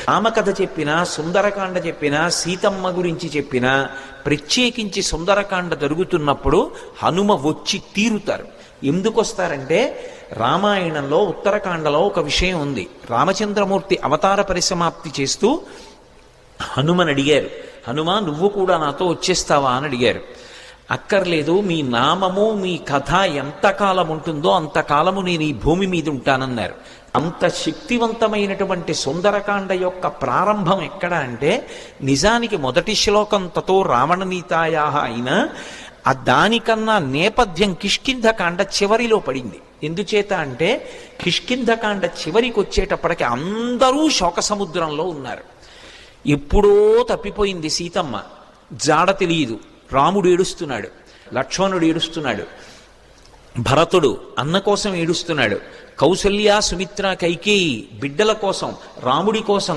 రామకథ చెప్పినా, సుందరకాండ చెప్పినా, సీతమ్మ గురించి చెప్పినా, ప్రత్యేకించి సుందరకాండ జరుగుతున్నప్పుడు హనుమ వచ్చి తీరుతారు. ఎందుకు వస్తారంటే, రామాయణంలో ఉత్తరకాండలో ఒక విషయం ఉంది. రామచంద్రమూర్తి అవతార పరిసమాప్తి చేస్తూ హనుమని అడిగారు, హనుమ నువ్వు కూడా నాతో వచ్చేస్తావా అని అడిగారు. అక్కర్లేదు, మీ నామము మీ కథ ఎంతకాలం ఉంటుందో అంతకాలము నేను ఈ భూమి మీద ఉంటానన్నారు. అంత శక్తివంతమైనటువంటి సుందరకాండ యొక్క ప్రారంభం ఎక్కడ అంటే, నిజానికి మొదటి శ్లోకం తతో రావణనీతాయా అయినా దానికన్నా నేపథ్యం కిష్కింధకాండ చివరిలో పడింది. ఎందుచేత అంటే, కిష్కింధకాండ చివరికి వచ్చేటప్పటికి అందరూ శోక సముద్రంలో ఉన్నారు. ఎప్పుడో తప్పిపోయింది సీతమ్మ, జాడ తెలియదు. రాముడు ఏడుస్తున్నాడు, లక్ష్మణుడు ఏడుస్తున్నాడు, భరతుడు అన్న కోసం ఏడుస్తున్నాడు, కౌసల్య సుమిత్ర కైకేయి బిడ్డల కోసం, రాముడి కోసం